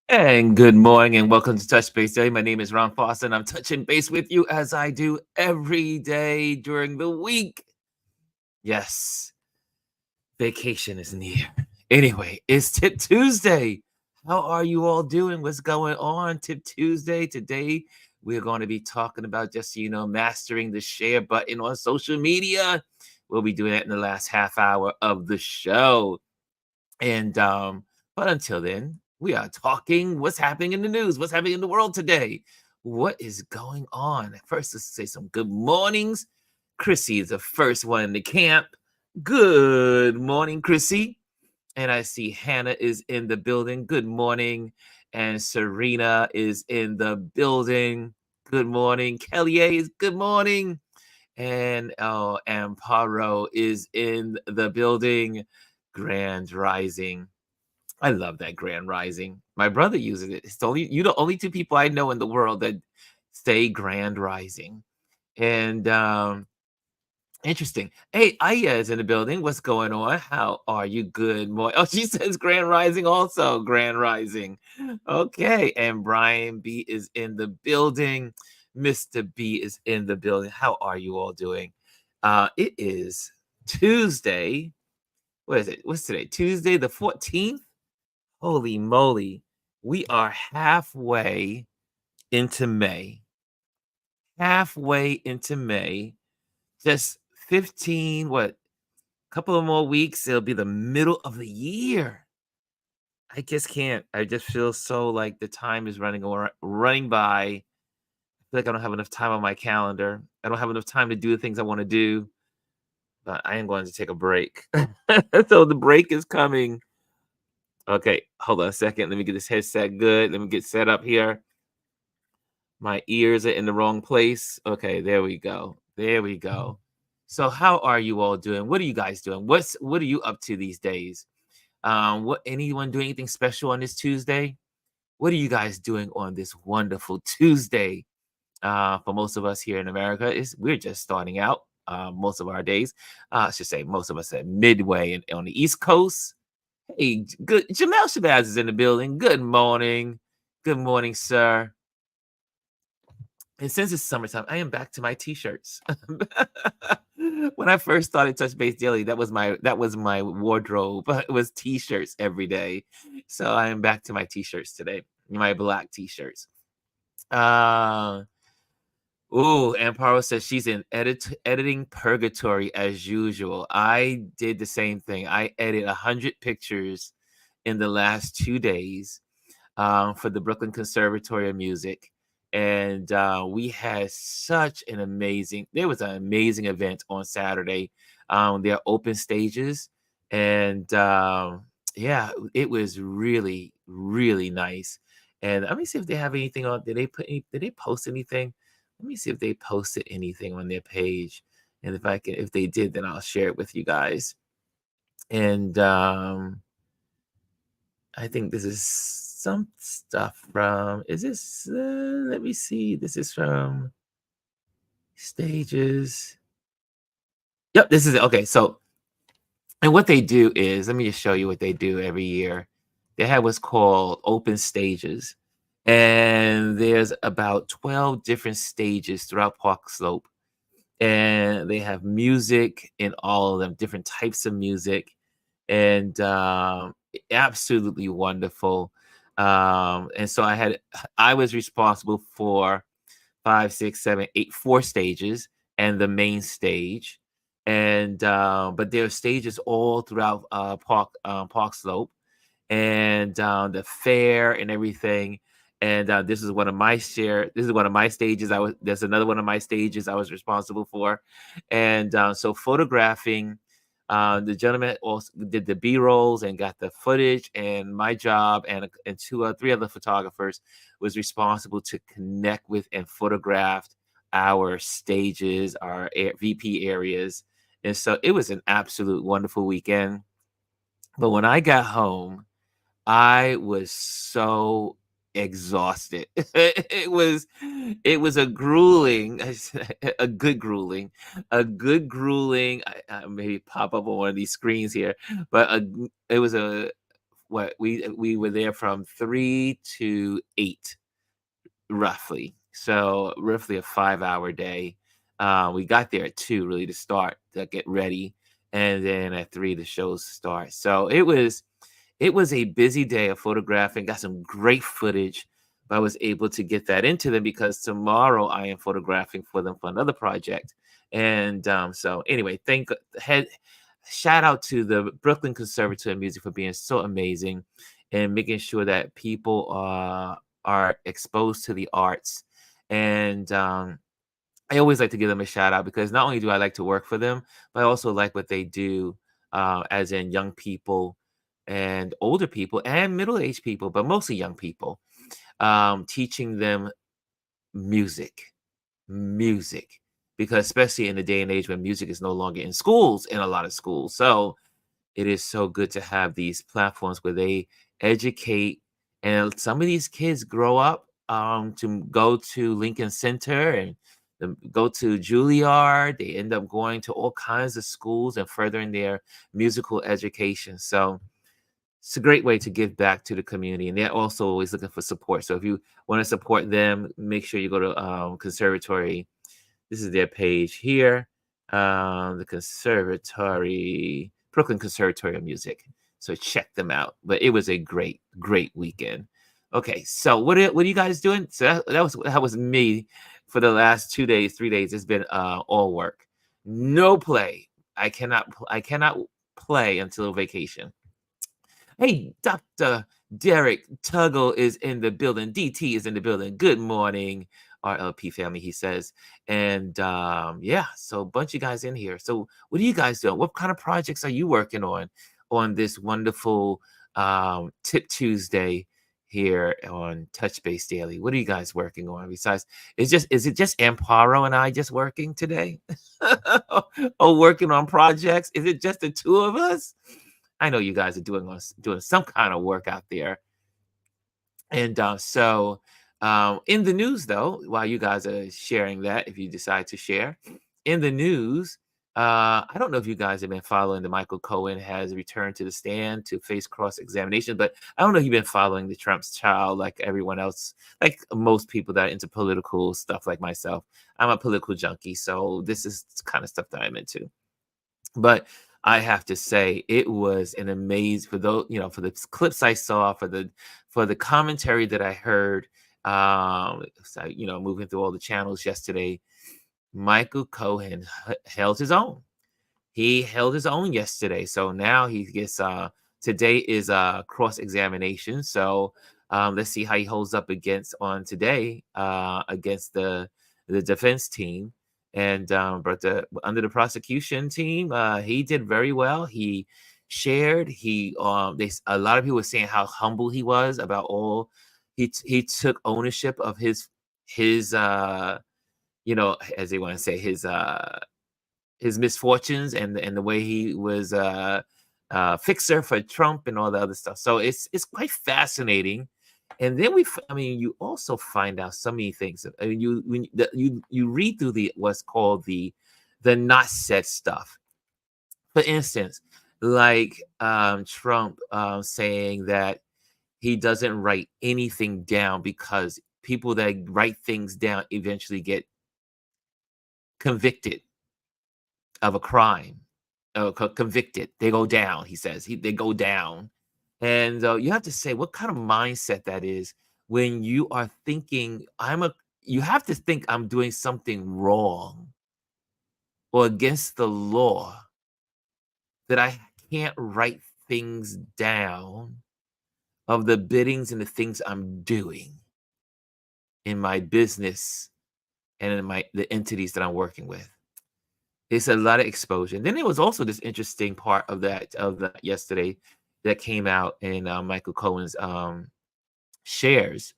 And good morning and welcome to Touch Base Day. My name is Ron Foster and I'm touching base with you as I do every day during the week. Yes, vacation is near. Anyway, it's Tip Tuesday. How are you all doing? What's going on? Tip Tuesday. Today, we're going to be talking about just, mastering the share button on social media. We'll be doing that in the last half hour of the show. But until then, we are talking what's happening in the news, what's happening in the world today. What is going on? First, let's say some good mornings. Chrissy is the first one in the camp. Good morning, Chrissy. And I see Hannah is in the building. Good morning. And Serena is in the building. Good morning. Kelly A is good morning. And Amparo is in the building. Grand Rising. I love that Grand Rising. My brother uses it. It's the only two people I know in the world that say Grand Rising. And interesting. Hey, Aya is in the building. What's going on? How are you? Good morning. Oh, she says Grand Rising also. Grand Rising. Okay. And Brian B is in the building. Mr. B is in the building. How are you all doing? It is Tuesday. What is it? What's today? Tuesday the 14th? Holy moly. We are halfway into May. Halfway into May. Just 15, what? Couple of more weeks. It'll be the middle of the year. I just can't. I just feel so like the time is running by. I feel like I don't have enough time on my calendar. I don't have enough time to do the things I want to do. But I am going to take a break. So the break is coming. Okay, hold on a second. Let me get this headset good. Let me get set up here. My ears are in the wrong place. Okay, there we go. There we go. So how are you all doing? What are you guys doing? What are you up to these days? What anyone doing anything special on this Tuesday? What are you guys doing on this wonderful Tuesday? For most of us here in America, we're just starting out most of our days. I should say most of us at midway on the East Coast. Hey, good. Jamel Shabazz is in the building. Good morning. Good morning, sir. And since it's summertime, I am back to my t-shirts. When I first started Touch Base Daily, that was my wardrobe. It was t-shirts every day. So I am back to my t-shirts today. My black t-shirts. Uh Amparo says she's in editing purgatory as usual. I did the same thing. I edited 100 pictures in the last 2 days for the Brooklyn Conservatory of Music. And we had there was an amazing event on Saturday. There are open stages. And yeah, it was really, really nice. And let me see if they have anything on. Did they post anything? Let me see if they posted anything on their page. And if they did, then I'll share it with you guys. And I think this is some stuff from, is this, let me see. This is from Stages. Yep, this is it. Okay, so, and what they do is, let me just show you what they do every year. They have what's called open stages. And there's about 12 different stages throughout Park Slope. And they have music in all of them, different types of music. And absolutely wonderful. And so I was responsible for 5, 6, 7, 8, 4 stages and the main stage. And but there are stages all throughout Park Slope and the fair and everything. And this is one of my stages. There's another one of my stages I was responsible for. And so photographing, the gentleman also did the B-rolls and got the footage, and my job and two or three other photographers was responsible to connect with and photograph our stages, our VP areas. And so it was an absolute wonderful weekend. But when I got home, I was so exhausted. It was a grueling, a good grueling, a good grueling. I maybe pop up on one of these screens here, but it was what we were there from 3 to 8 roughly. So roughly a 5 hour day. We got there at 2 really to start to get ready, and then at 3 the shows start. So it was a busy day of photographing. Got some great footage, but I was able to get that into them because tomorrow I am photographing for them for another project. And so anyway, head shout out to the Brooklyn Conservatory of Music for being so amazing and making sure that people are exposed to the arts. And I always like to give them a shout out because not only do I like to work for them, but I also like what they do, as in young people and older people and middle-aged people, but mostly young people, teaching them music, music, because especially in the day and age when music is no longer in schools, in a lot of schools. So it is so good to have these platforms where they educate, and some of these kids grow up to go to Lincoln Center and go to Juilliard. They end up going to all kinds of schools and furthering their musical education. So it's a great way to give back to the community, and they're also always looking for support. So if you want to support them, make sure you go to Conservatory. This is their page here, the Conservatory, Brooklyn Conservatory of Music. So check them out. But it was a great, great weekend. Okay, so what are you guys doing? So that was me for the last 2 days, 3 days. It's been all work, no play. I cannot play until vacation. Hey, Dr. Derek Tuggle is in the building. DT is in the building. Good morning, RLP family, he says. And yeah, so a bunch of guys in here. So what are you guys doing? What kind of projects are you working on this wonderful Tip Tuesday here on Touch Base Daily? What are you guys working on? Besides, is it just Amparo and I just working today? Or working on projects? Is it just the two of us? I know you guys are doing some kind of work out there. And in the news, though, while you guys are sharing that, if you decide to share, in the news, I don't know if you guys have been following the Michael Cohen has returned to the stand to face cross examination, but I don't know if you've been following the Trump's child like everyone else, like most people that are into political stuff like myself. I'm a political junkie, so this is kind of stuff that I'm into. But I have to say, it was an amazing for those, for the clips I saw, for the commentary that I heard, so, moving through all the channels yesterday, Michael Cohen held his own. He held his own yesterday. So now he gets today is cross-examination. So let's see how he holds up against on today against the defense team. And but under the prosecution team, he did very well. He shared. A lot of people were saying how humble he was about all. He took ownership of his as they want to say, his misfortunes and the way he was fixer for Trump and all the other stuff. So it's quite fascinating. And then you also find out so many things. I mean, you read through what's called the not said stuff. For instance, like Trump saying that he doesn't write anything down because people that write things down eventually get convicted of a crime, convicted. They go down, he says. They go down. And you have to say what kind of mindset that is when you are thinking, you have to think I'm doing something wrong or against the law that I can't write things down of the biddings and the things I'm doing in my business and in the entities that I'm working with. It's a lot of exposure. And then there was also this interesting part of that yesterday that came out in Michael Cohen's shares,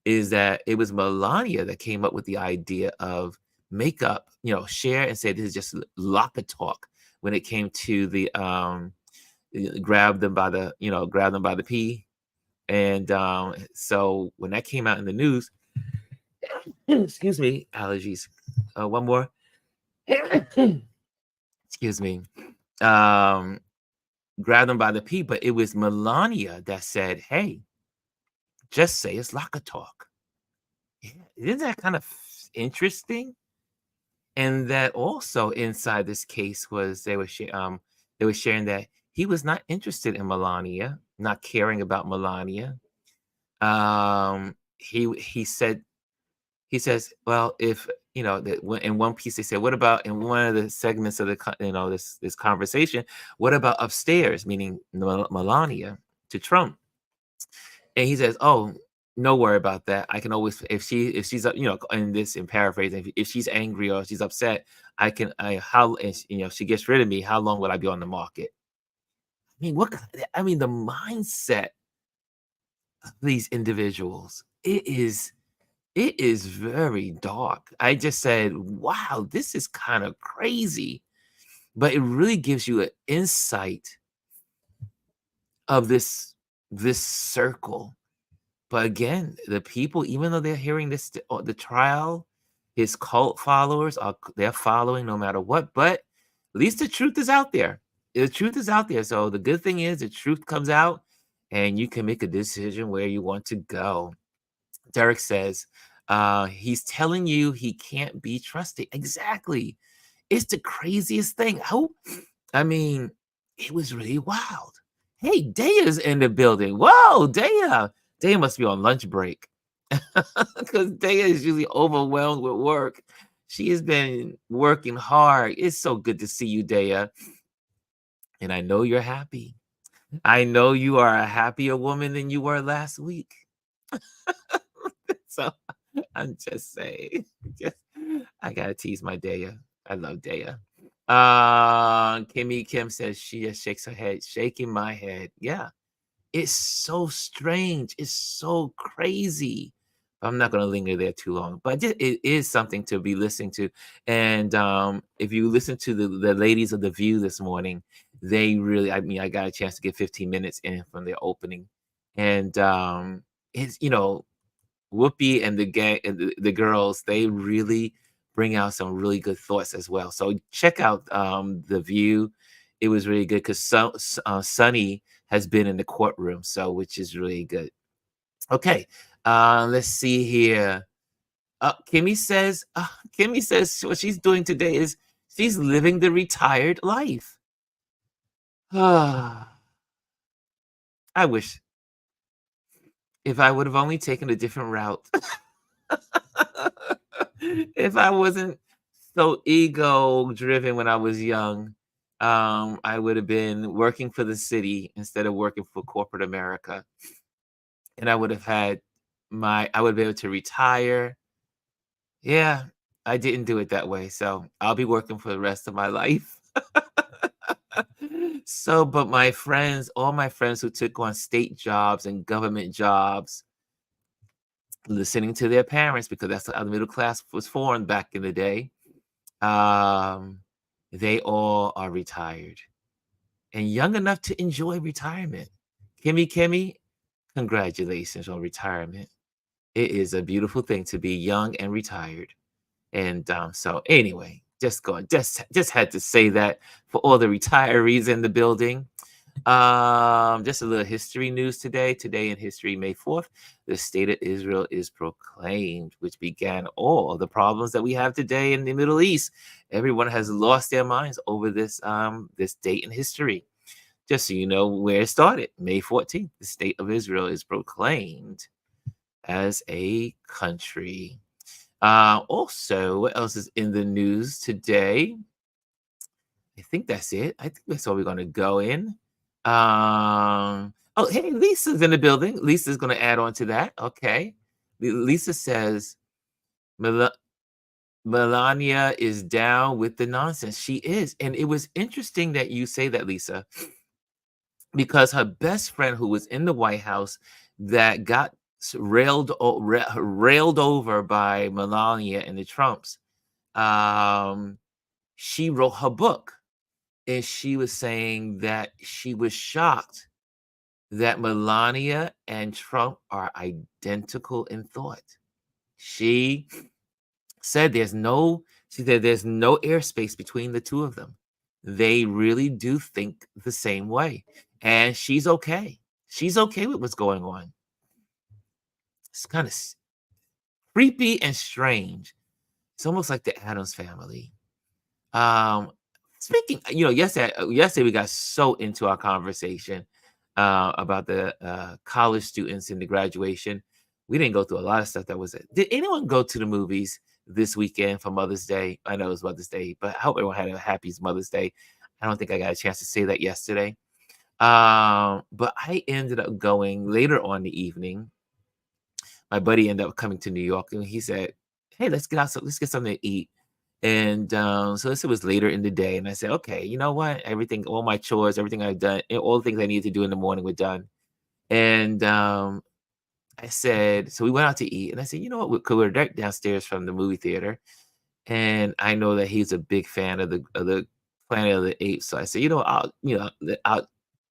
is that it was Melania that came up with the idea of makeup, share and say this is just locker talk when it came to the grab them by the pee. And so when that came out in the news, excuse me, allergies. One more. Excuse me. grabbed him by the pee, but it was Melania that said, "Hey, just say it's locker talk." Yeah, isn't that kind of interesting? And that also inside this case was they were sharing that he was not interested in Melania, not caring about Melania. He says, "Well, if that in one piece they said, what about in one of the segments of the this conversation? What about upstairs, meaning Melania to Trump?" And he says, "Oh, no worry about that. I can always if she's in this in paraphrasing, if she's angry or she's upset, I can I how and if she gets rid of me, how long will I be on the market?" I mean, I mean, the mindset of these individuals, it is very dark. I just said, "Wow, this is kind of crazy." But it really gives you an insight of this circle. But again, the people, even though they're hearing the trial, his cult followers they're following no matter what. But at least the truth is out there. The truth is out there. So the good thing is the truth comes out, and you can make a decision where you want to go. Derek says, he's telling you he can't be trusted. Exactly. It's the craziest thing. I mean, it was really wild. Hey, Daya's in the building. Whoa, Daya. Daya must be on lunch break because Daya is usually overwhelmed with work. She has been working hard. It's so good to see you, Daya. And I know you're happy. I know you are a happier woman than you were last week. So I'm just saying. Just, I gotta tease my Daya. I love Daya. Kimmy Kim says she just shakes her head, shaking my head. Yeah, it's so strange. It's so crazy. I'm not gonna linger there too long, but it is something to be listening to. And if you listen to the ladies of the View this morning, they really, I mean, I got a chance to get 15 minutes in from their opening, and it's Whoopi and the gang and the girls, they really bring out some really good thoughts as well. So check out The View. It was really good because Sunny has been in the courtroom, so which is really good. Okay, let's see here. Kimmy says what she's doing today is she's living the retired life. I wish if I would have only taken a different route. If I wasn't so ego driven when I was young, I would have been working for the city instead of working for corporate America. And I would have I would be able to retire. Yeah, I didn't do it that way. So I'll be working for the rest of my life. So, but all my friends who took on state jobs and government jobs, listening to their parents because that's how the middle class was formed back in the day. Um, they all are retired and young enough to enjoy retirement. Kimmy, congratulations on retirement. It is a beautiful thing to be young and retired. And so anyway, just had to say that for all the retirees in the building. Just a little history news today. Today in history, May 4th, the state of Israel is proclaimed, which began all the problems that we have today in the Middle East. Everyone has lost their minds over this date in history. Just so you know where it started, May 14th, the state of Israel is proclaimed as a country. Also, what else is in the news today? I think that's it. I think that's all we're gonna go in. Oh, hey, Lisa's in the building. Lisa's gonna add on to that. Okay. Lisa says Mel- Melania is down with the nonsense. She is. And it was interesting that you say that, Lisa, because her best friend who was in the White House that got railed over by Melania and the Trumps, um, she wrote her book. And she was saying that she was shocked that Melania and Trump are identical in thought. She said there's no airspace between the two of them. they really do think the same way. And she's okay. She's okay with what's going on. It's kind of creepy and strange. It's almost like the Addams family. Um, speaking, yesterday we got so into our conversation about the college students and the graduation. We didn't go through a lot of stuff that was it. Did anyone go to the movies this weekend for Mother's Day? I know it was Mother's Day, but I hope everyone had a happy Mother's Day. I don't think I got a chance to say that yesterday. But I ended up going later on the evening. My buddy ended up coming to New York and he said, "Hey, let's get something to eat." And so this was later in the day, and I said, "Okay, you know what? Everything, all my chores, everything I've done, and all the things I needed to do in the morning were done." And I said, so we went out to eat, and I said, "You know what? Because we're right downstairs from the movie theater, and I know that he's a big fan of the Planet of the Apes. So I said,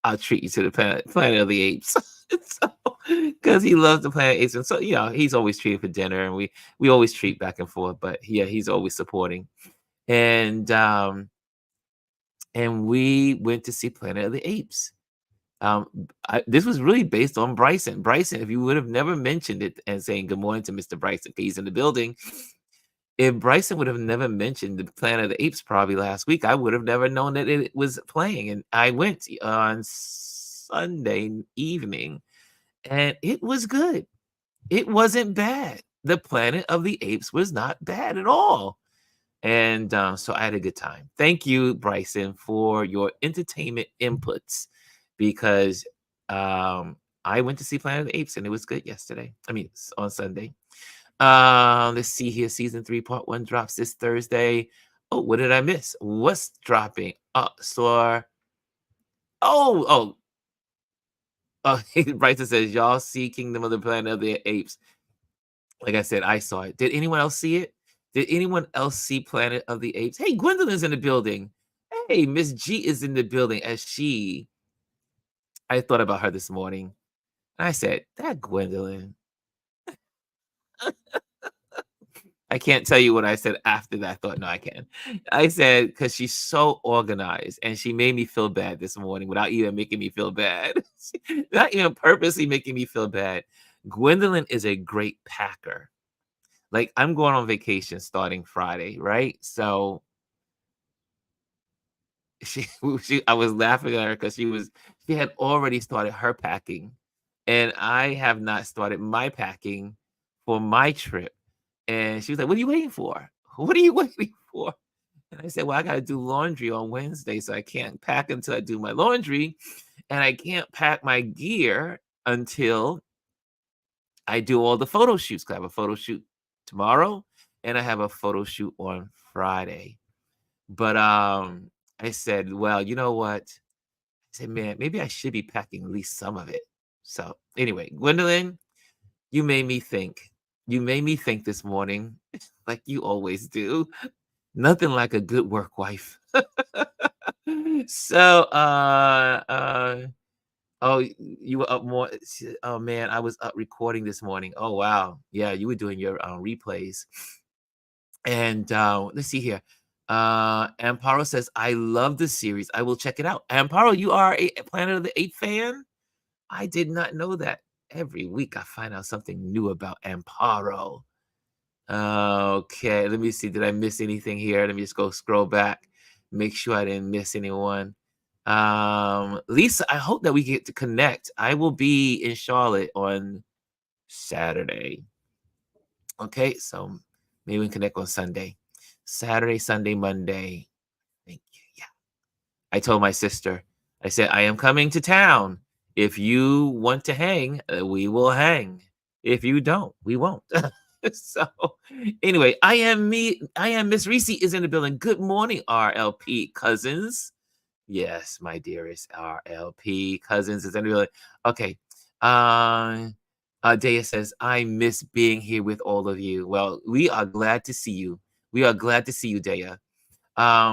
I'll treat you to the Planet of the Apes." So, because he loves the Planet of the Apes, and so he's always treated for dinner, and we always treat back and forth. But yeah, he's always supporting. And we went to see Planet of the Apes. This was really based on Bryson. Bryson, if you would have never mentioned it and saying good morning to Mr. Bryson, he's in the building. If Bryson would have never mentioned the Planet of the Apes probably last week, I would have never known that it was playing. And I went on Sunday evening, and it was good. It wasn't bad. The Planet of the Apes was not bad at all. And so I had a good time. Thank you, Bryson, for your entertainment inputs because I went to see Planet of the Apes and it was good yesterday. I mean, on Sunday. Let's see here. Season 3, part 1 drops this Thursday. Oh, what did I miss? What's dropping? Oh, oh, Bryson says, y'all see Kingdom of the Planet of the Apes. Like I said, I saw it. Did anyone else see it? Did anyone else see Planet of the Apes? Hey, Gwendolyn's in the building. Hey, Miss G is in the building I thought about her this morning. And I said, that Gwendolyn. I can't tell you what I said after that thought. No, I can. I said, because she's so organized and she made me feel bad this morning without even making me feel bad. Not even purposely making me feel bad. Gwendolyn is a great packer. Like, I'm going on vacation starting Friday, right? So she, I was laughing at her because she had already started her packing, and I have not started my packing for my trip. And she was like, "What are you waiting for? What are you waiting for?" And I said, "Well, I got to do laundry on Wednesday, so I can't pack until I do my laundry, and I can't pack my gear until I do all the photo shoots. 'Cause I have a photo shoot tomorrow, and I have a photo shoot on Friday." But I said, "Well, you know what?" I said, "Man, maybe I should be packing at least some of it." So anyway, Gwendolyn, you made me think. You made me think this morning, like you always do. Nothing like a good work wife. So, oh, you were up more. Oh man, I was up recording this morning. Oh wow, yeah, you were doing your replays. And let's see here. Amparo says, "I love the series. I will check it out." Amparo, you are a Planet of the Apes fan? I did not know that. Every week I find out something new about Amparo. Okay, let me see. Did I miss anything here? Let me just go scroll back. Make sure I didn't miss anyone. Lisa, I hope that we get to connect. I will be in Charlotte on Saturday. Okay, so maybe we can connect on Sunday. Saturday, Sunday, Monday. Thank you. Yeah. I told my sister, I said, I am coming to town. If you want to hang, we will hang. If you don't, we won't. So anyway, I am Miss Reese is in the building. Good morning, RLP cousins. Yes, my dearest RLP cousins is in the building. Okay. Uh Daya says, I miss being here with all of you. Well, we are glad to see you. We are glad to see you, Daya.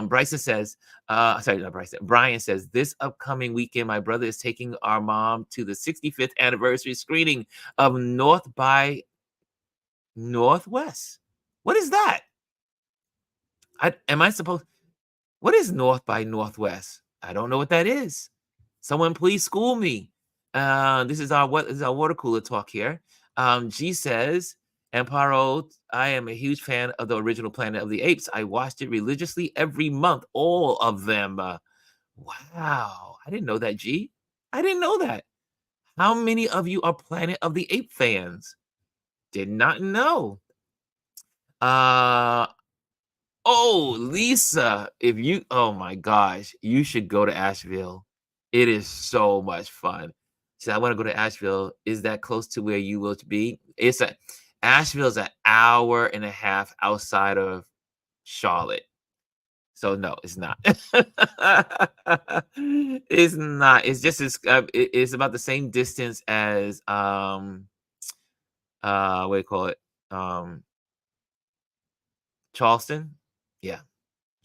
Bryson says, sorry, not Bryson. Brian says, this upcoming weekend, my brother is taking our mom to the 65th anniversary screening of North by Northwest. What is that? Am I supposed? What is North by Northwest? I don't know what that is. Someone please school me. This is our what is our water cooler talk here. G says, Amparo, I am a huge fan of the original Planet of the Apes. I watched it religiously every month, all of them. Wow, I didn't know that, G. I didn't know that. How many of you are Planet of the Ape fans? Did not know. Uh oh, Lisa, if you oh my gosh, you should go to Asheville. It is so much fun. So I want to go to Asheville. Is that close to where you will be? It's a Asheville's an hour and a half outside of Charlotte. So no, it's not. It's not. It's just it's about the same distance as what do you call it? Charleston? Yeah.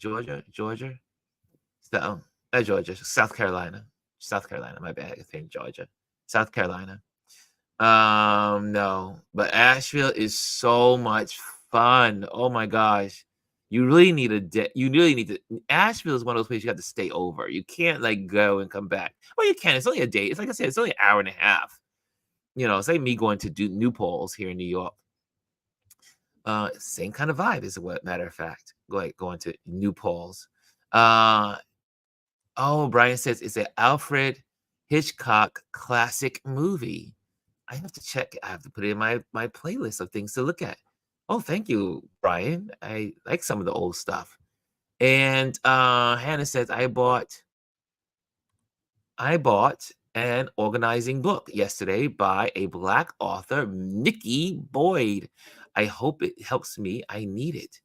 Georgia? So, Georgia, South Carolina. South Carolina, my bad. I think Georgia. South Carolina. No, but Asheville is so much fun. Oh my gosh. You really need you really need to Asheville is one of those places you have to stay over. You can't like go and come back. Well, you can. It's only a day. It's like I said, it's only an hour and a half. You know, it's like me going to do New Paltz here in New York. Same kind of vibe as what matter of fact. Like going to New Paltz. Oh, Brian says it's an Alfred Hitchcock classic movie. I have to check. I have to put it in my playlist of things to look at. Oh, thank you, Brian. I like some of the old stuff. And Hannah says I bought an organizing book yesterday by a Black author, Nikki Boyd. I hope it helps me. I need it.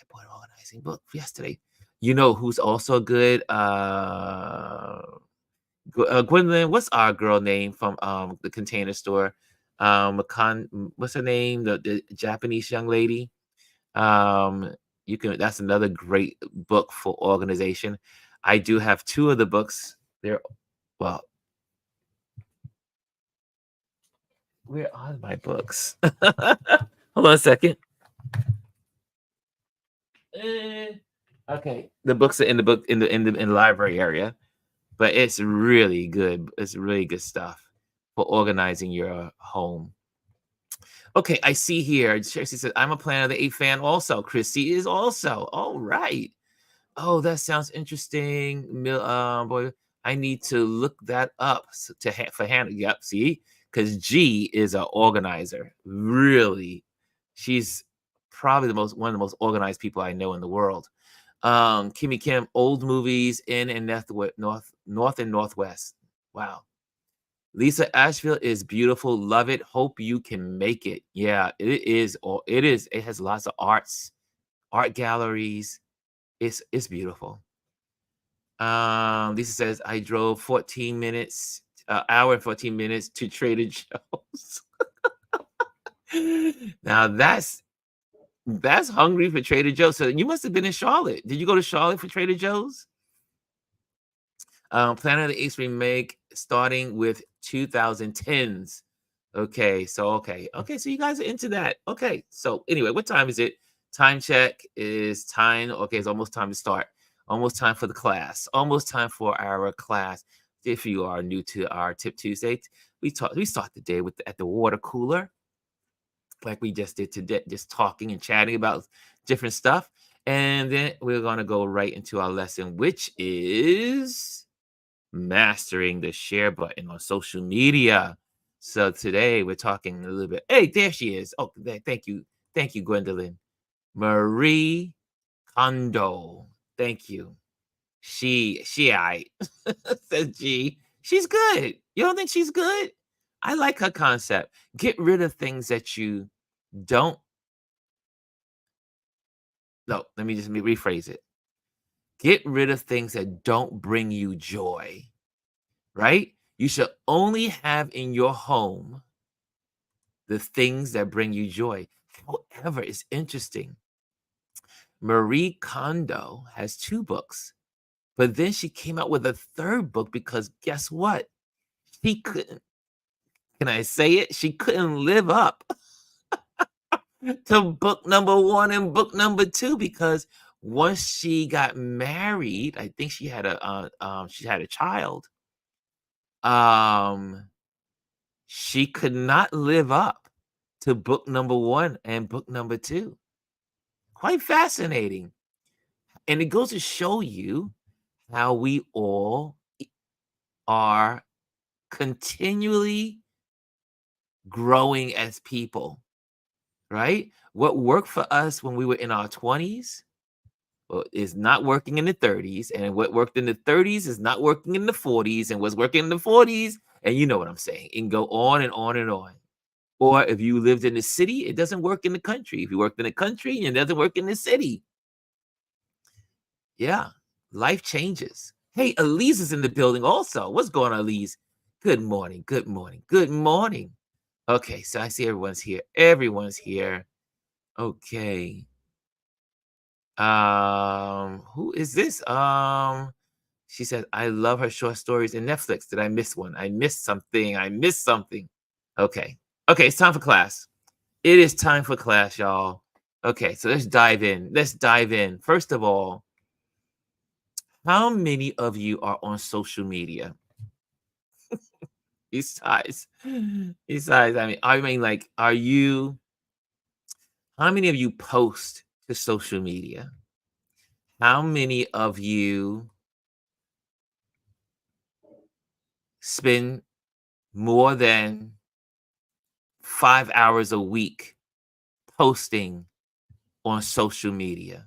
I bought an organizing book yesterday. You know who's also good? Gwendolyn, what's our girl name from the Container Store? What's her name? The Japanese young lady. You can. That's another great book for organization. I do have two of the books. They're well. Where are my books? Hold on a second. Okay, the books are in the book in the library area, but it's really good. It's really good stuff for organizing your home. Okay, I see here. Tracy says, I'm a Planet of the Apes fan also. Chrissy is also. All right. Oh, that sounds interesting. Boy, I need to look that up for Hannah. Yep, see? Because G is an organizer. Really. She's probably one of the most organized people I know in the world. Kimmy Kim, old movies in and north and northwest. Wow. Lisa, Asheville is beautiful. Love it. Hope you can make it. Yeah, it is. It is. It has lots of art galleries. It's beautiful. Lisa says I drove 14 minutes, hour and 14 minutes to Trader Joe's. Now that's hungry for Trader Joe's. So you must have been in Charlotte. Did you go to Charlotte for Trader Joe's? Planet of the Apes remake starting with 2010s. Okay, so so you guys are into that. Okay, so anyway, what time is it? Time check is time. Okay, it's almost time to start. Almost time for the class. Almost time for our class. If you are new to our Tip Tuesday, we start the day at the water cooler, like we just did today, just talking and chatting about different stuff, and then we're gonna go right into our lesson, which is mastering the share button on social media. So today we're talking a little bit. Hey, there she is. Oh, thank you, Gwendolyn. Marie Kondo. Thank you. I says G. She's good. You don't think she's good? I like her concept. Get rid of things that you don't. No, let me rephrase it. Get rid of things that don't bring you joy. Right? You should only have in your home the things that bring you joy. However, it's interesting. Marie Kondo has 2 books, but then she came out with a 3rd book because guess what? She couldn't, can I say it? She couldn't live up to book number 1 and book number 2 because Once she got married, I think she had a child. Um, she could not live up to book number 1 and book number 2. Quite fascinating. And it goes to show you how we all are continually growing as people, right? What worked for us when we were in our 20s is not working in the 30s, and what worked in the 30s is not working in the 40s, and what's working in the 40s, and you know what I'm saying, and go on and on and on. Or if you lived in the city, it doesn't work in the country. If you worked in the country, it doesn't work in the city. Yeah, life changes. Hey, Elise is in the building also. What's going on, Elise? Good morning. Good morning. Good morning. Okay, so I see everyone's here. Everyone's here. Okay. Who is this? She said, I love her short stories in Netflix. Did I miss one? I missed something. I missed something. Okay. Okay, it's time for class. It is time for class, y'all. Okay, so let's dive in. Let's dive in. First of all, how many of you are on social media? Besides, besides, I mean, like, how many of you post to social media? How many of you spend more than 5 hours a week posting on social media?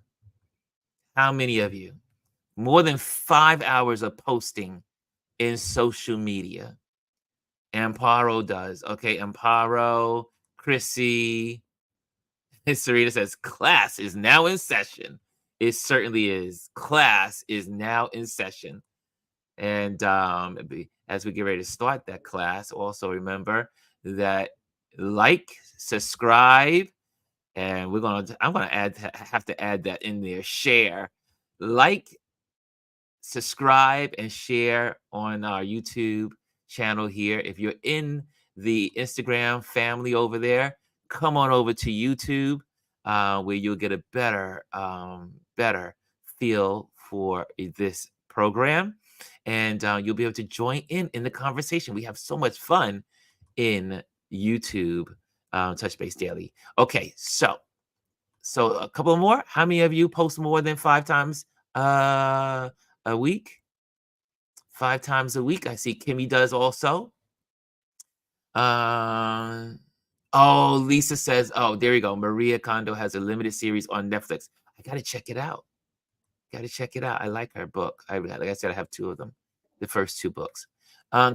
How many of you? More than 5 hours of posting in social media. Amparo does. Okay, Amparo, Chrissy, Serena says, class is now in session. It certainly is. Class is now in session. And as we get ready to start that class, also remember that like, subscribe, and I'm gonna have to add that in there. Share, like, subscribe, and share on our YouTube channel here. If you're in the Instagram family over there, come on over to YouTube, where you'll get a better feel for this program, and you'll be able to join in the conversation. We have so much fun in YouTube, Touch Base Daily. Okay, so a couple more. How many of you post more than 5 times uh, a week? 5 times a week. I see Kimmy does also. Uh, oh, Lisa says, oh, there you go. Maria Kondo has a limited series on Netflix. I gotta check it out. Gotta check it out. I like her book. Like I said, I have 2 of them, the first 2 books.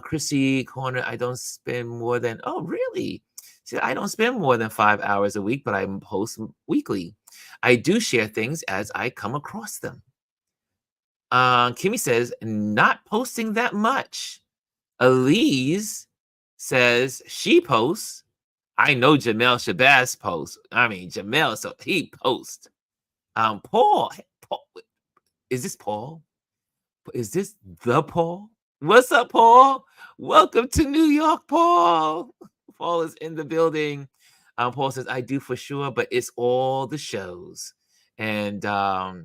Chrissy Corner, I don't spend more than, oh, really? See, I don't spend more than 5 hours a week, but I post weekly. I do share things as I come across them. Kimmy says, not posting that much. Elise says she posts. I know Jamel Shabazz posts. I mean, Jamel, so he posts. Paul, hey, Paul, is this Paul? Is this the Paul? What's up, Paul? Welcome to New York, Paul. Paul is in the building. Paul says, I do for sure, but it's all the shows. And I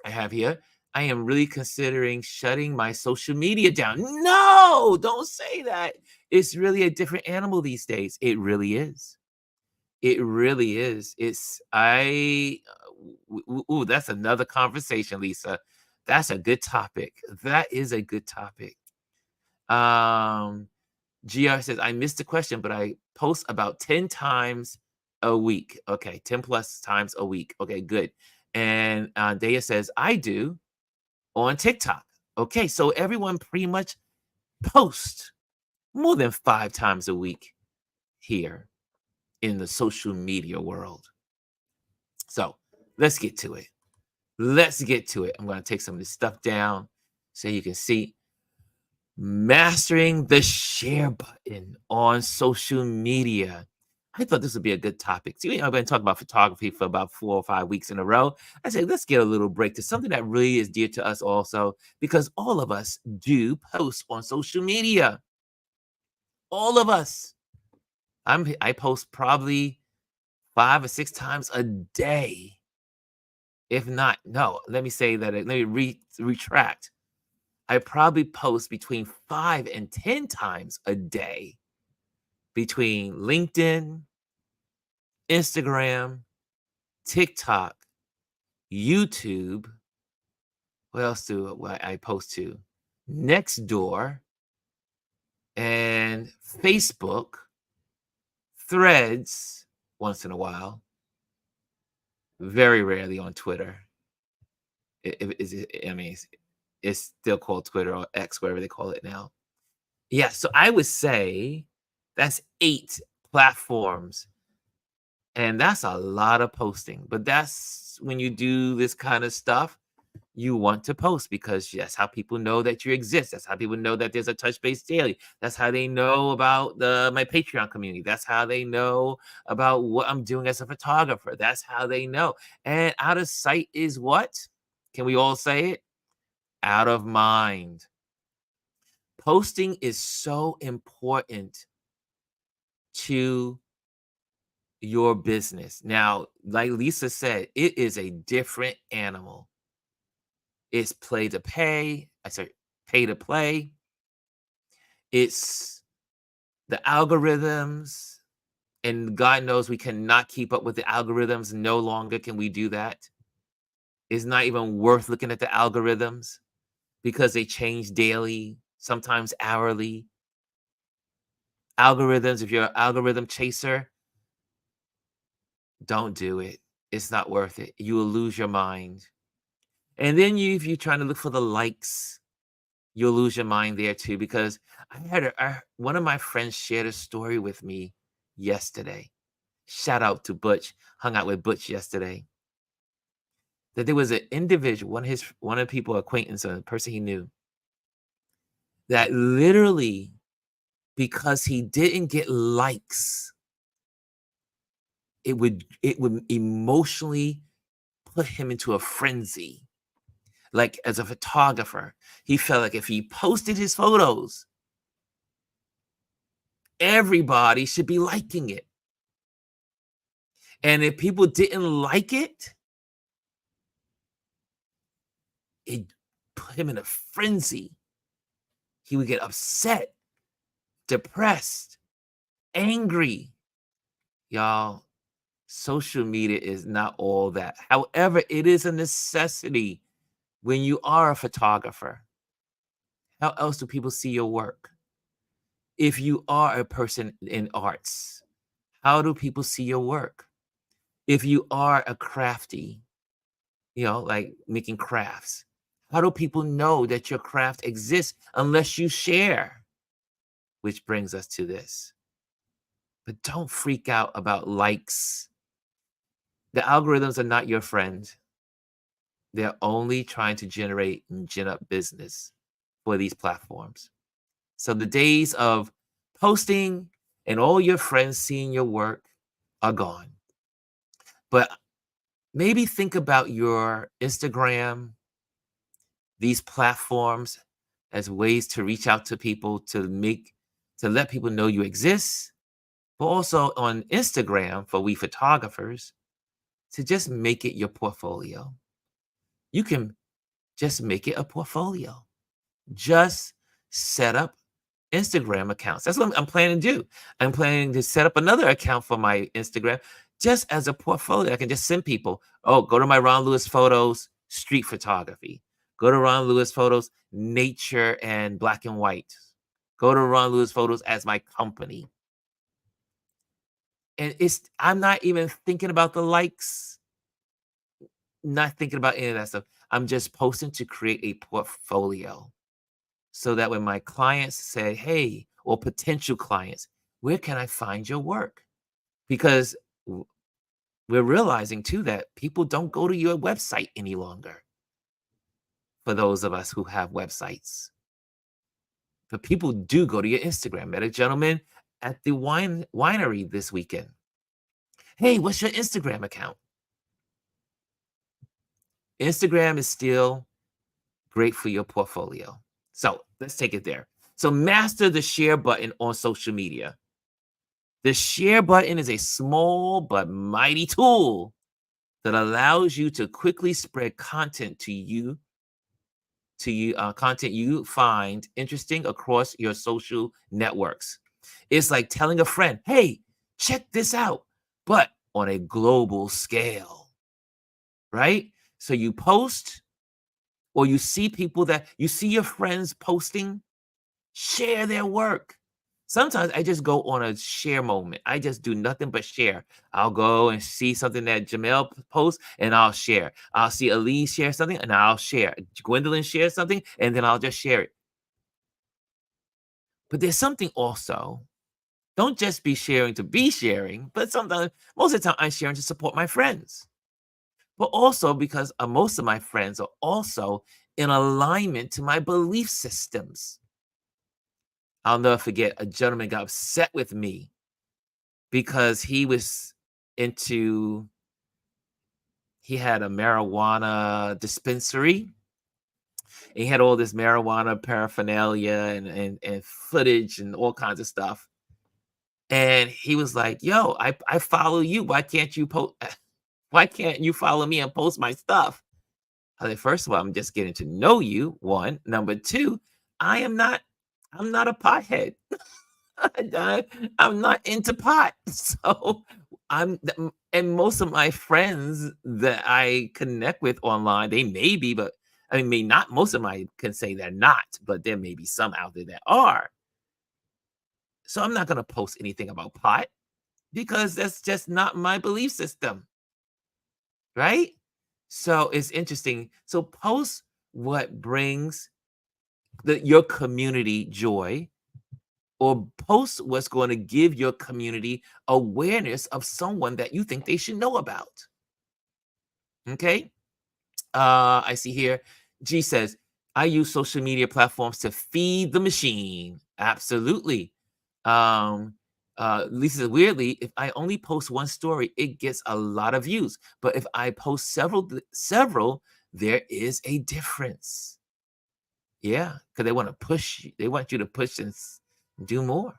have here, I am really considering shutting my social media down. No, don't say that. It's really a different animal these days. It really is. It really is. Ooh, that's another conversation, Lisa. That's a good topic. That is a good topic. Um, GR says, I missed the question, but I post about 10 times a week. Okay, 10 plus times a week. Okay, good. And Daya says, I do on TikTok. Okay, so everyone pretty much posts more than 5 times a week here in the social media world. So let's get to it. Let's get to it. I'm going to take some of this stuff down so you can see. Mastering the share button on social media. I thought this would be a good topic. See, I've been talking about photography for about 4 or 5 weeks in a row. I said, let's get a little break to something that really is dear to us also, because all of us do post on social media. All of us. I post probably 5 or 6 times a day If not, no, let me say that, let me retract. I probably post between 5 and 10 times a day between LinkedIn, Instagram, TikTok, YouTube. What else do I post to? Nextdoor and Facebook, Threads once in a while, very rarely on Twitter. I mean, it's still called Twitter or X, whatever they call it now. Yeah, so I would say that's 8 platforms, and that's a lot of posting. But that's when you do this kind of stuff, you want to post because that's how people know that you exist. That's how people know that there's a touch base daily. That's how they know about my Patreon community. That's how they know about what I'm doing as a photographer. That's how they know. And out of sight is what? Can we all say it? Out of mind. Posting is so important to your business. Now, like Lisa said, it is a different animal. It's play to pay. I said pay to play. It's the algorithms, and God knows we cannot keep up with the algorithms. No longer can we do that. It's not even worth looking at the algorithms because they change daily, sometimes hourly. Algorithms, if you're an algorithm chaser, don't do it. It's not worth it. You will lose your mind. And then if you're trying to look for the likes, you'll lose your mind there too. Because one of my friends shared a story with me yesterday. Shout out to Butch. Hung out with Butch yesterday. That there was an individual, one of the people, acquaintance, a person he knew, that literally, because he didn't get likes, it would emotionally put him into a frenzy. Like, as a photographer, he felt like if he posted his photos, everybody should be liking it. And if people didn't like it, it put him in a frenzy. He would get upset, depressed, angry. Y'all, social media is not all that. However, it is a necessity when you are a photographer. How else do people see your work? If you are a person in arts, how do people see your work? If you are a crafty, like making crafts, how do people know that your craft exists unless you share? Which brings us to this. But don't freak out about likes. The algorithms are not your friend. They're only trying to generate and gin up business for these platforms. So the days of posting and all your friends seeing your work are gone. But maybe think about your Instagram, these platforms, as ways to reach out to people, to let people know you exist, but also on Instagram for we photographers, to just make it your portfolio. You can just make it a portfolio. Just set up Instagram accounts. That's what I'm planning to do. I'm planning to set up another account for my Instagram just as a portfolio. I can just send people, oh, go to my Ron Lewis Photos, street photography. Go to Ron Lewis Photos, nature and black and white. Go to Ron Lewis Photos as my company. And I'm not even thinking about the likes, not thinking about any of that stuff. I'm just posting to create a portfolio so that when my clients say, hey, or potential clients, where can I find your work? Because we're realizing too that people don't go to your website any longer. For those of us who have websites, but people do go to your Instagram. Met a gentleman at the winery this weekend. Hey, what's your Instagram account? Instagram is still great for your portfolio. So let's take it there. So master the share button on social media. The share button is a small but mighty tool that allows you to quickly spread content you find interesting across your social networks. It's like telling a friend, hey, check this out, but on a global scale, right? So you post, or you see people that you see your friends posting, share their work. Sometimes I just go on a share moment. I just do nothing but share. I'll go and see something that Jamel posts and I'll share. I'll see Elise share something and I'll share. Gwendolyn shares something and then I'll just share it. But there's something also, don't just be sharing to be sharing, but sometimes, most of the time, I'm sharing to support my friends. But also because most of my friends are also in alignment to my belief systems. I'll never forget a gentleman got upset with me because into, he had a marijuana dispensary. And he had all this marijuana paraphernalia and footage and all kinds of stuff. And he was like, yo, I follow you. Why can't you post? Why can't you follow me and post my stuff? I like, first of all, I'm just getting to know you. One. Number two, I'm not a pothead. I'm not into pot. So and most of my friends that I connect with online, they may be, but I mean, may not, most of my can say they're not, but there may be some out there that are. So I'm not going to post anything about pot because that's just not my belief system. Right? So it's interesting. So post what brings your community joy, or post what's going to give your community awareness of someone that you think they should know about. Okay. I see here, G says, I use social media platforms to feed the machine. Absolutely. Lisa says, weirdly, if I only post one story, it gets a lot of views. But if I post several, there is a difference. Yeah, because they want to push you. They want you to push and do more.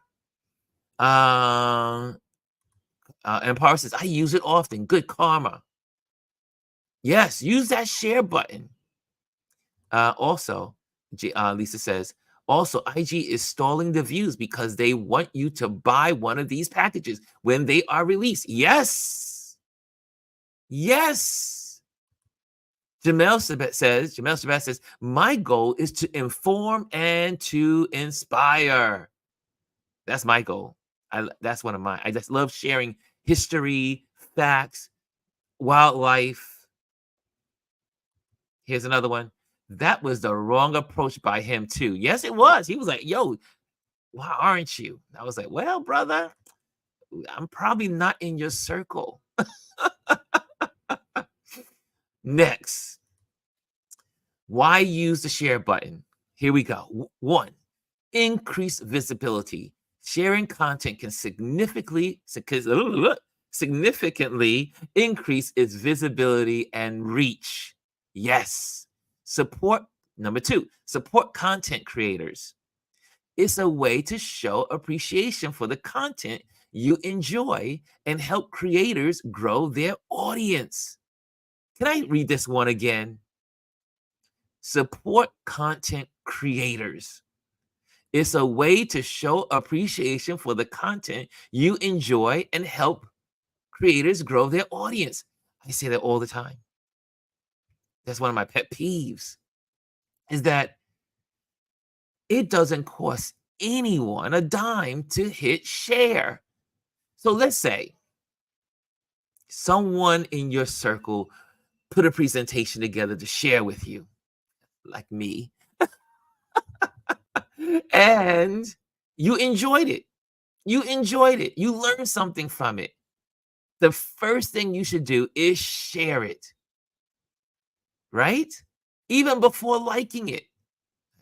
And Power says, I use it often. Good karma. Yes, use that share button. Also, Lisa says, also, IG is stalling the views because they want you to buy one of these packages when they are released. Yes. Yes. Jamel Sabat says, my goal is to inform and to inspire. That's my goal. That's one of mine. I just love sharing history, facts, wildlife. Here's another one. That was the wrong approach by him too. Yes, it was. He was like, yo, why aren't you? I was like, well, brother, I'm probably not in your circle. Next, why use the share button? Here we go. One, increase visibility. Sharing content can significantly increase its visibility and reach. Yes. Number two, support content creators. It's a way to show appreciation for the content you enjoy and help creators grow their audience. Can I read this one again? Support content creators. It's a way to show appreciation for the content you enjoy and help creators grow their audience. I say that all the time. That's one of my pet peeves, is that it doesn't cost anyone a dime to hit share. So let's say someone in your circle put a presentation together to share with you, like me, and you enjoyed it. You enjoyed it. You learned something from it. The first thing you should do is share it, right? Even before liking it.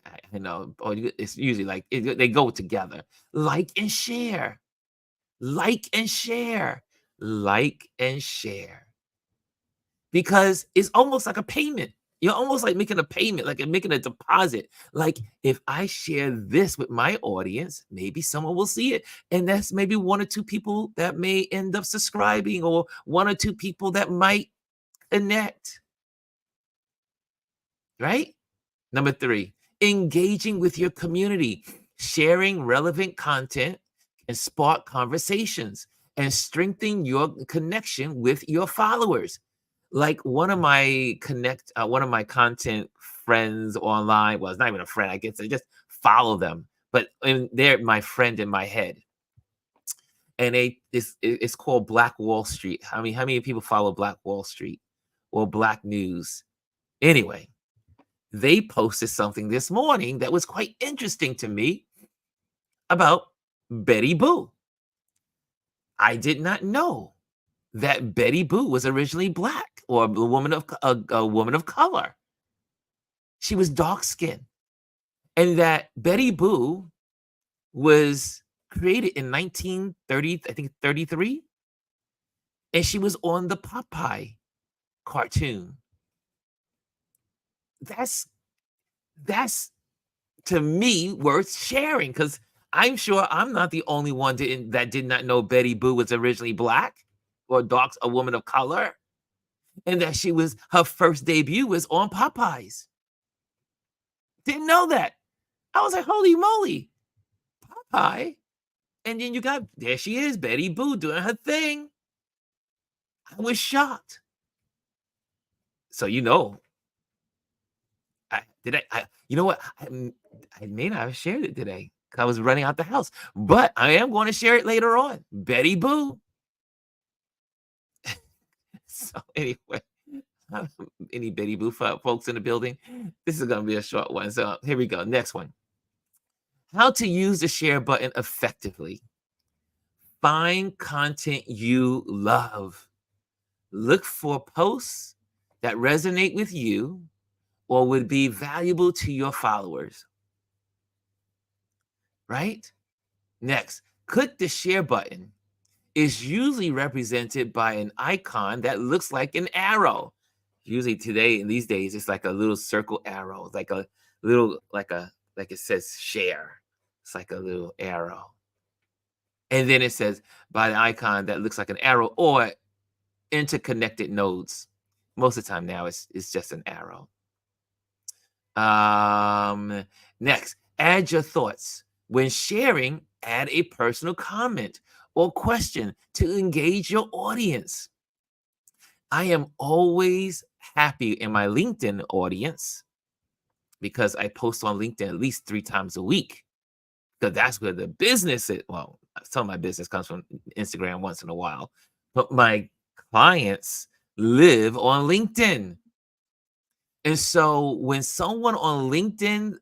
I know, it's usually like they go together. Like and share. Like and share. Like and share. Because it's almost like a payment. You're almost like making a payment, like making a deposit. Like, if I share this with my audience, maybe someone will see it. And that's maybe one or two people that may end up subscribing, or one or two people that might Connect, right? Number three, engaging with your community, sharing relevant content and spark conversations and strengthen your connection with your followers. Like one of my content friends online, well, it's not even a friend, I guess I just follow them, but they're my friend in my head. And it's called Black Wall Street. How many people follow Black Wall Street or Black News? Anyway, they posted something this morning that was quite interesting to me about Betty Boo. I did not know that Betty Boo was originally black or a woman of color. She was dark skinned, and that Betty Boo was created in 1930, I think 33, and she was on the Popeye cartoon. That's that's to me worth sharing because I'm sure I'm not the only one that did not know Betty Boo was originally black or dark, a woman of color, and that she was her first debut was on Popeyes. Didn't know that. I was like, holy moly, Popeye. And then you got there she is, Betty Boo doing her thing. I was shocked. So you know what? I may not have shared it today because I was running out the house, but I am going to share it later on. Betty Boo. So anyway, any Betty Boo folks in the building? This is going to be a short one. So here we go. Next one. How to use the share button effectively. Find content you love. Look for posts that resonate with you or would be valuable to your followers. Right? Next, click the share button. It's usually represented by an icon that looks like an arrow. Usually today, in these days, it's like a little circle arrow, like a little, like it says share. It's like a little arrow. And then it says by the icon that looks like an arrow or interconnected nodes. Most of the time now, it's just an arrow. Next, add your thoughts. When sharing, add a personal comment or question to engage your audience. I am always happy in my LinkedIn audience because I post on LinkedIn at least 3 times a week because that's where the business is. Well, some of my business comes from Instagram once in a while, but my clients live on LinkedIn. And so when someone on LinkedIn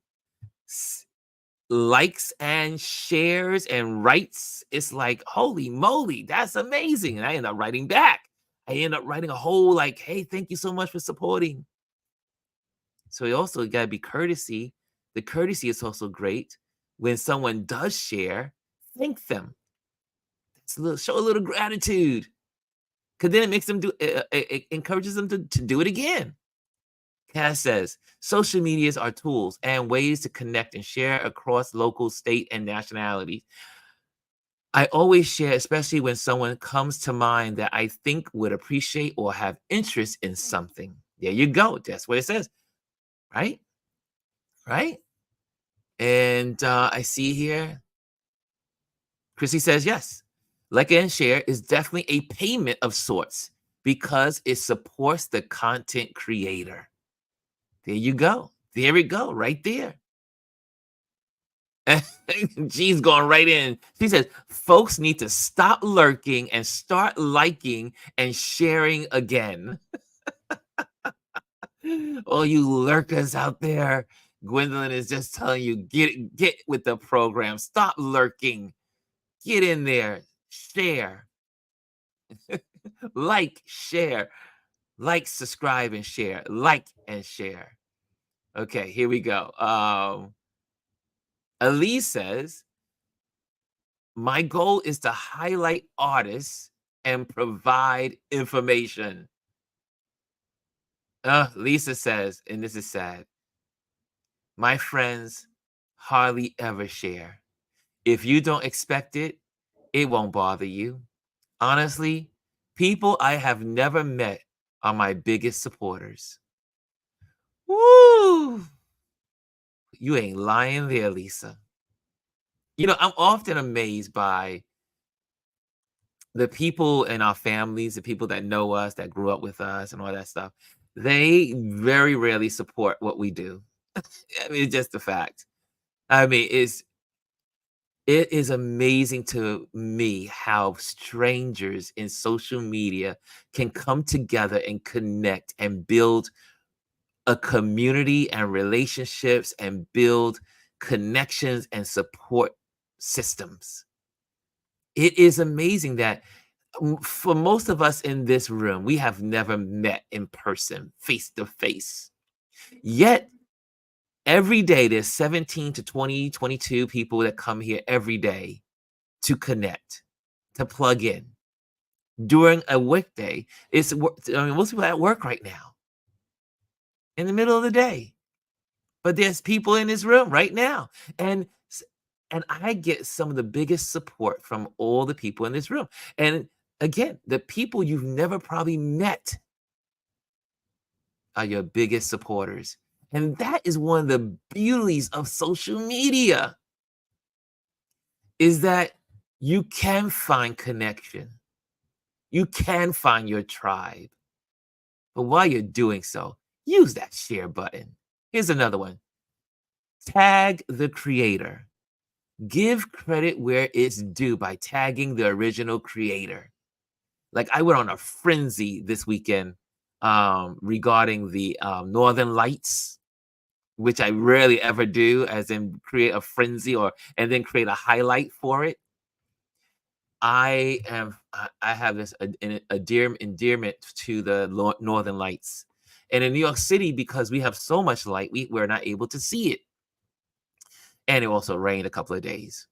likes and shares and writes, it's like, holy moly, that's amazing. And I end up writing back. I end up writing a whole like, hey, thank you so much for supporting. So you also got to be courtesy. The courtesy is also great. When someone does share, thank them. Show a little gratitude. Because then it makes them it encourages them to do it again. Cass says, social medias are tools and ways to connect and share across local, state, and nationalities. I always share, especially when someone comes to mind that I think would appreciate or have interest in something. There you go. That's what it says. Right? Right? And I see here, Chrissy says, yes. Like and share is definitely a payment of sorts because it supports the content creator. There you go. There we go, right there. G's going right in. She says, folks need to stop lurking and start liking and sharing again. All you lurkers out there, Gwendolyn is just telling you, get with the program. Stop lurking. Get in there. Share. Share. Like, subscribe, and share. Like and share. Okay, here we go. Elise says, my goal is to highlight artists and provide information. Lisa says, and this is sad, my friends hardly ever share. If you don't expect it, it won't bother you. Honestly, people I have never met are my biggest supporters. Woo! You ain't lying there, Lisa. I'm often amazed by the people in our families, the people that know us, that grew up with us, and all that stuff. They very rarely support what we do. I mean, it's just a fact. I mean, it is amazing to me how strangers in social media can come together and connect and build a community and relationships and build connections and support systems. It is amazing that for most of us in this room, we have never met in person, face to face. Yet every day there's 17 to 20, 22 people that come here every day to connect, to plug in. During a weekday, I mean, most people are at work right now in the middle of the day. But there's people in this room right now. And and I get some of the biggest support from all the people in this room. And again, the people you've never probably met are your biggest supporters. And that is one of the beauties of social media is that you can find connection. You can find your tribe. But while you're doing so, use that share button. Here's another one. Tag the creator. Give credit where it's due by tagging the original creator. Like I went on a frenzy this weekend regarding the Northern Lights, which I rarely ever do, as in create a frenzy and then create a highlight for it. I have this endearment to the Northern Lights, and in New York City, because we have so much light, we're not able to see it, and it also rained a couple of days.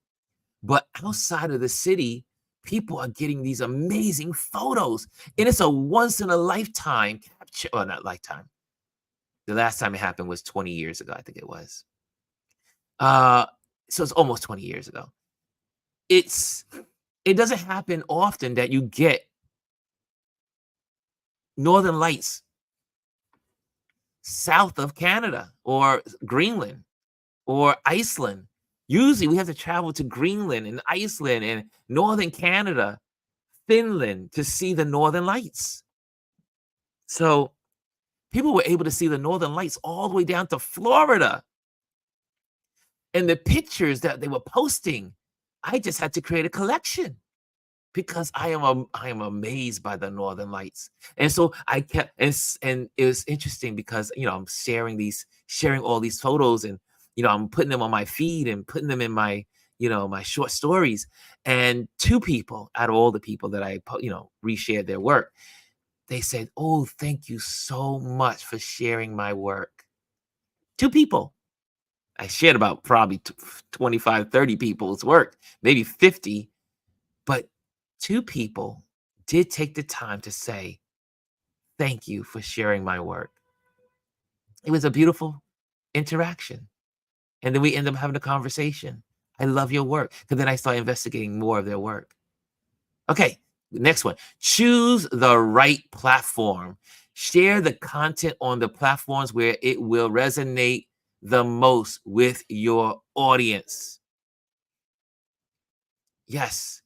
But outside of the city, people are getting these amazing photos, and it's a once in a lifetime capture. Well, not lifetime. The last time it happened was 20 years ago, I think it was. Uh, so it's almost 20 years ago. It doesn't happen often that you get northern lights south of Canada or Greenland or Iceland. Usually we have to travel to Greenland and Iceland and northern Canada, Finland to see the northern lights. So people were able to see the northern lights all the way down to Florida. And the pictures that they were posting, I just had to create a collection because I am amazed by the northern lights. And so I kept and it was interesting because I'm sharing all these photos, and I'm putting them on my feed and putting them in my my short stories. And two people out of all the people that reshared their work, they said, "Oh, thank you so much for sharing my work." Two people. I shared about probably 25, 30 people's work, maybe 50, but two people did take the time to say, "Thank you for sharing my work." It was a beautiful interaction. And then we end up having a conversation. "I love your work." Because then I started investigating more of their work. Okay, next one. Choose the right platform. Share the content on the platforms where it will resonate the most with your audience. Yes,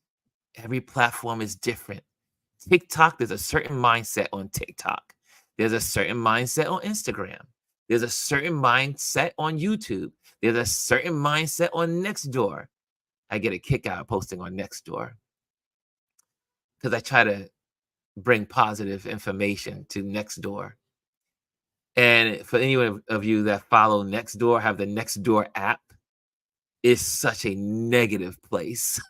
every platform is different. TikTok, there's a certain mindset on TikTok. There's a certain mindset on Instagram. There's a certain mindset on YouTube. There's a certain mindset on Nextdoor. I get a kick out of posting on Nextdoor because I try to bring positive information to Nextdoor. And for any of you that follow Nextdoor, have the Nextdoor app, it's such a negative place.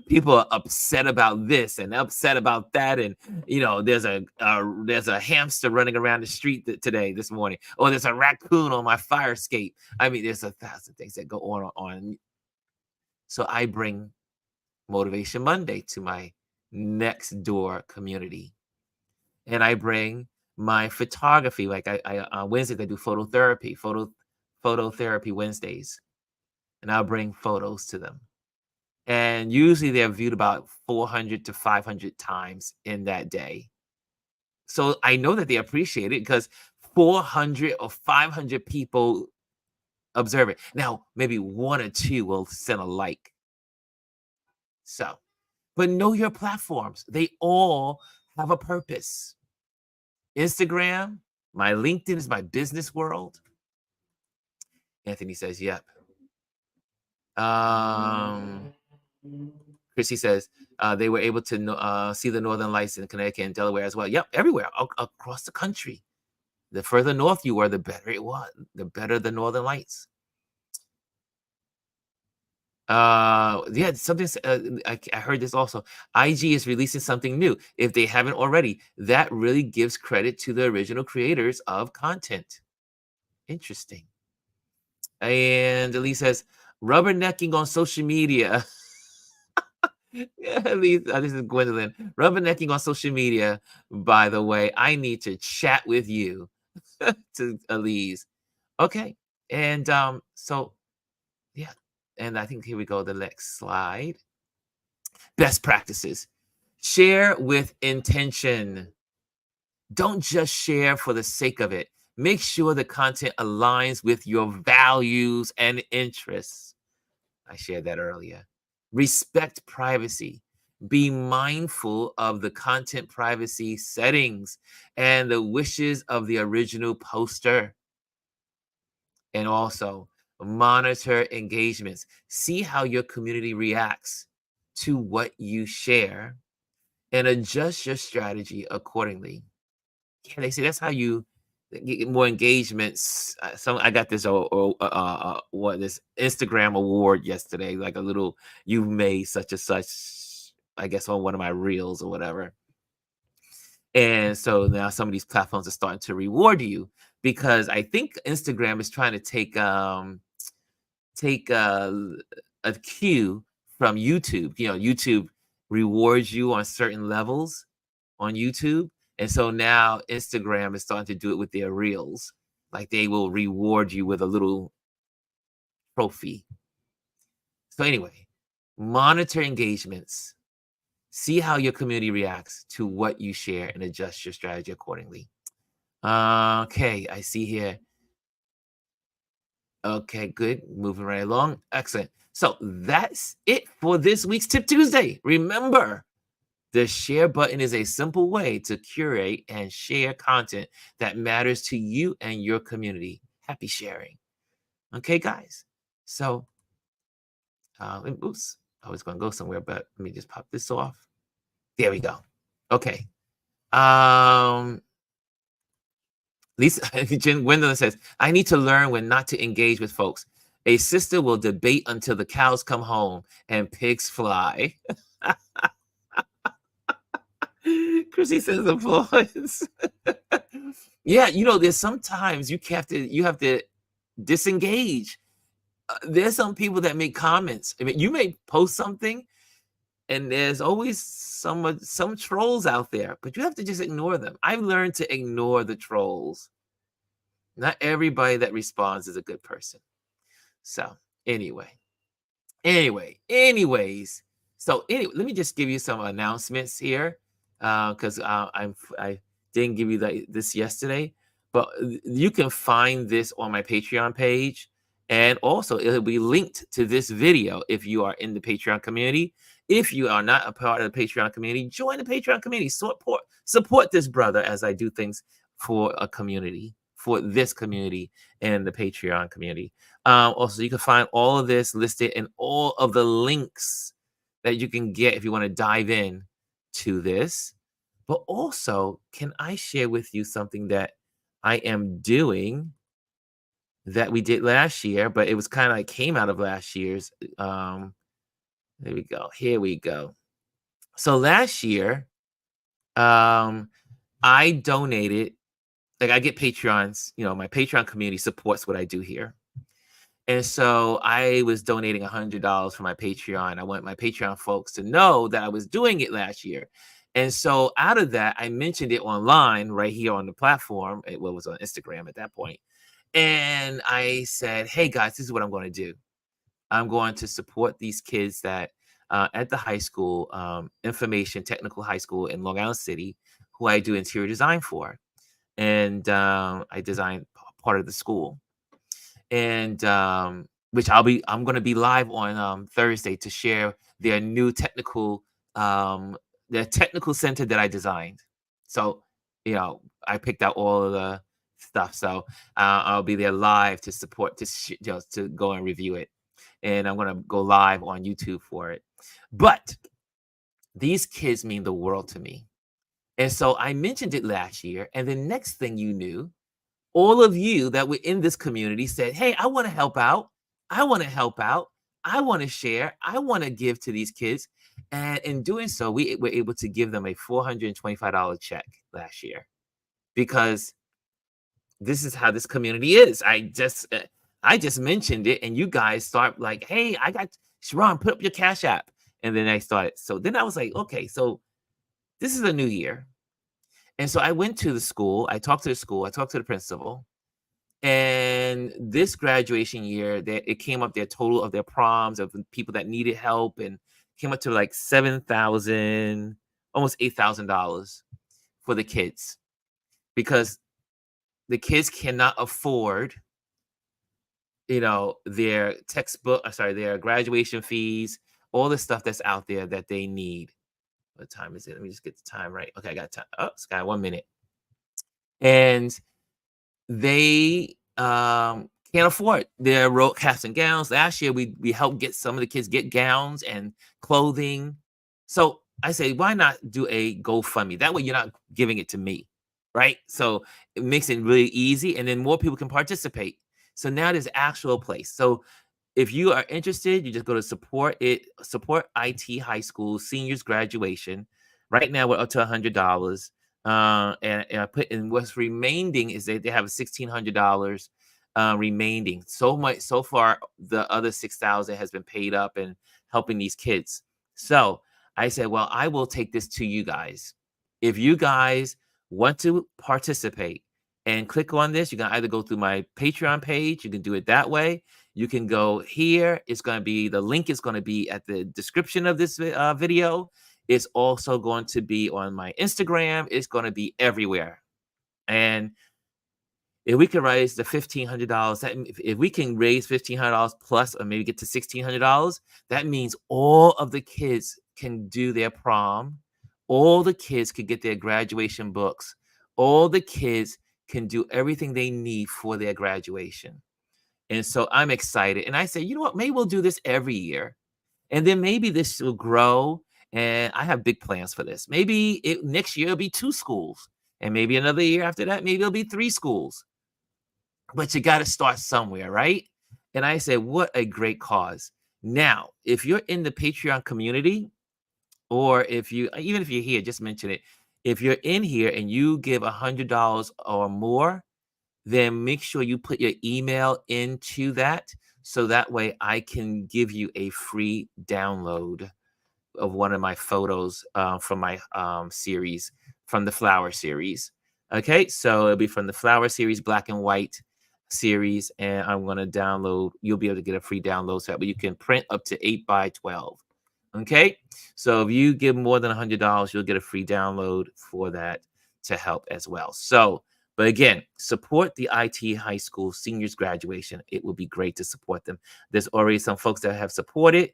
People are upset about this and upset about that, and there's a hamster running around the street this morning, or there's a raccoon on my fire escape. I mean, there's 1,000 things that go on. So I bring Motivation Monday to my next door community, and I bring my photography. Like I on Wednesdays I do phototherapy Wednesdays, and I'll bring photos to them. And usually they're viewed about 400 to 500 times in that day. So I know that they appreciate it because 400 or 500 people observe it. Now, maybe one or two will send a like. So, but know your platforms. They all have a purpose. Instagram, my LinkedIn is my business world. Anthony says, yep. Um, Chrissy says they were able to see the northern lights in Connecticut and Delaware as well. Yep, everywhere across the country. The further north you were, the better it was. The better the northern lights. Yeah, something. I heard this also. IG is releasing something new. If they haven't already, that really gives credit to the original creators of content. Interesting. And Elise says, rubbernecking on social media. Yeah, Elise, this is Gwendolyn. Rubbernecking on social media, by the way. I need to chat with you. To Elise. Okay. And so yeah. And I think here we go. The next slide. Best practices. Share with intention. Don't just share for the sake of it. Make sure the content aligns with your values and interests. I shared that earlier. Respect privacy. Be mindful of the content privacy settings and the wishes of the original poster. And also monitor engagements. See how your community reacts to what you share and adjust your strategy accordingly. Yeah, they say that's how you get more engagements. So I got this what this Instagram award yesterday, like a little you've made such and such, I guess on one of my reels or whatever. And so now some of these platforms are starting to reward you because I think Instagram is trying to take a cue from YouTube. You know, YouTube rewards you on certain levels on YouTube. And so now Instagram is starting to do it with their reels. Like they will reward you with a little trophy. So anyway, monitor engagements. See how your community reacts to what you share and adjust your strategy accordingly. Okay, I see here. Okay, good. Moving right along. Excellent. So that's it for this week's Tip Tuesday. Remember, the share button is a simple way to curate and share content that matters to you and your community. Happy sharing. Okay, guys. So, oops, I was going to go somewhere, but let me just pop this off. There we go. Okay. Lisa Jen Gwendolyn says, I need to learn when not to engage with folks. A sister will debate until the cows come home and pigs fly. Chrissy says applause. Yeah, you know, there's sometimes you have to disengage. There's some people that make comments. I mean, you may post something, and there's always some trolls out there, but you have to just ignore them. I've learned to ignore the trolls. Not everybody that responds is a good person. So anyways. So anyway, let me just give you some announcements here, because I didn't give you this yesterday, but you can find this on my Patreon page, and also it'll be linked to this video if you are in the Patreon community. If you are not a part of the Patreon community, join the Patreon community. Support this brother as I do things for a community, for this community and the Patreon community. Also, you can find all of this listed in all of the links that you can get if you want to dive in to this. But also, can I share with you something that I am doing that we did last year, but it was kind of like came out of last year's. There we go. Here we go. So last year, I donated, like I get Patreons, you know, my Patreon community supports what I do here. And so I was donating $100 for my Patreon. I want my Patreon folks to know that I was doing it last year. And so out of that, I mentioned it online right here on the platform. It was on Instagram at that point. And I said, hey guys, this is what I'm going to do. I'm going to support these kids that at the high school, Information Technical High School in Long Island City, who I do interior design for. And I design part of the school. And which I'm going to be live on Thursday to share their new um, technical center that I designed. So, I picked out all of the stuff. So I'll be there live to support, to go and review it. And I'm going to go live on YouTube for it. But these kids mean the world to me. And so I mentioned it last year. And the next thing you knew, all of you that were in this community said, "Hey, I want to help out. I want to help out. I want to share. I want to give to these kids." And in doing so, we were able to give them a $425 check last year, because this is how this community is. I just mentioned it, and you guys start like, "Hey, I got Sharon, put up your Cash App." And then I started. So then I was like, okay, so this is a new year. And so I went to the school. I talked to the school. I talked to the principal. And this graduation year, it came up their total of their proms of the people that needed help, and came up to like 7,000, almost $8,000 for the kids, because the kids cannot afford, their their graduation fees, all the stuff that's out there that they need. What time is it? Let me just get the time right. Okay, I got time. Oh, it's got 1 minute. And they can't afford their caps and gowns. Last year, we helped get some of the kids get gowns and clothing. So I say, why not do a GoFundMe? That way, you're not giving it to me, right? So it makes it really easy, and then more people can participate. So now there's actual place. So if you are interested, you just go to support IT high school seniors graduation. Right now we're up to $100. And I put in what's remaining is they have $1,600 remaining. So much so far, the other 6,000 has been paid up and helping these kids. So I said, well, I will take this to you guys. If you guys want to participate and click on this, you can either go through my Patreon page. You can do it that way. You can go here. The link is going to be at the description of this video. It's also going to be on my Instagram. It's going to be everywhere. And if we can raise the $1,500, if we can raise $1,500 plus, or maybe get to $1,600, that means all of the kids can do their prom. All the kids could get their graduation books. All the kids can do everything they need for their graduation. And so I'm excited. And I say, you know what? Maybe we'll do this every year. And then maybe this will grow. And I have big plans for this. Maybe next year it'll be 2 schools. And maybe another year after that, maybe it'll be 3 schools. But you got to start somewhere, right? And I said, what a great cause. Now, if you're in the Patreon community, or even if you're here, just mention it. If you're in here and you give $100 or more, then make sure you put your email into that, so that way I can give you a free download of one of my photos from my series, from the flower series. Okay, so it'll be from the flower series, black and white series, and I'm going to download. You'll be able to get a free download, so that way you can print up to 8 by 12. Okay, so if you give more than $100, you'll get a free download for that to help as well. So, but again, support the IT high school seniors graduation. It will be great to support them. There's already some folks that have supported,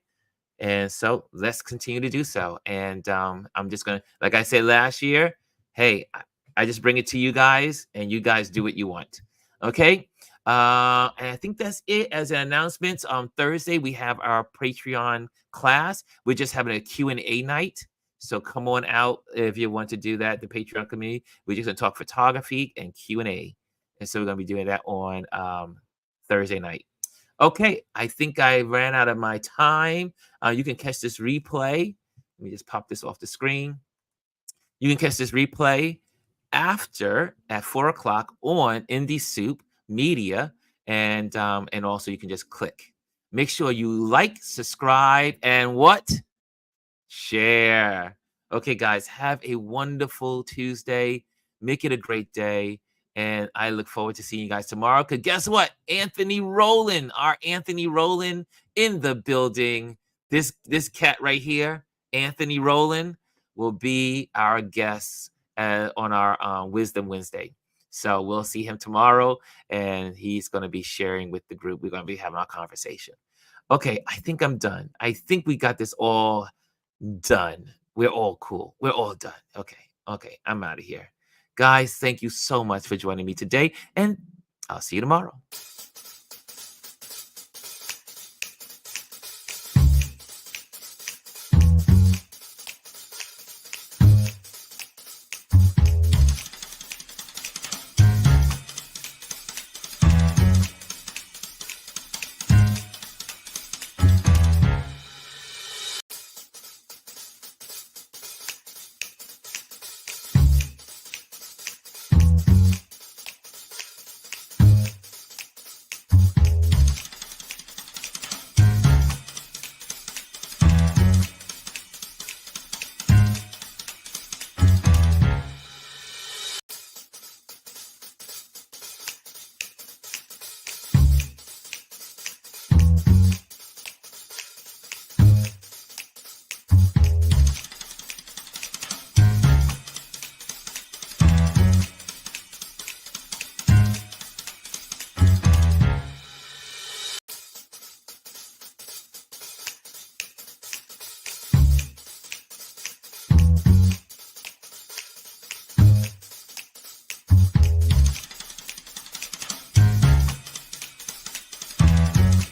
and so let's continue to do so. And I'm just going to, like I said last year, hey, I just bring it to you guys, and you guys do what you want. Okay. And I think that's it as an announcements. On Thursday, we have our Patreon class. We're just having a Q&A night. So come on out if you want to do that, the Patreon community. We're just going to talk photography and Q&A. And so we're going to be doing that on Thursday night. Okay, I think I ran out of my time. You can catch this replay. Let me just pop this off the screen. You can catch this replay after at 4 o'clock on Indie Soup Media. And also you can just click. Make sure you like, subscribe, and what? Share. Okay, guys, have a wonderful Tuesday. Make it a great day. And I look forward to seeing you guys tomorrow. Because guess what? Anthony Rowland, our Anthony Rowland in the building. This cat right here, Anthony Rowland, will be our guest on our Wisdom Wednesday. So we'll see him tomorrow, and he's going to be sharing with the group. We're going to be having our conversation. Okay, I think I'm done. I think we got this all done. We're all cool. We're all done. Okay, okay, I'm out of here. Guys, thank you so much for joining me today, and I'll see you tomorrow.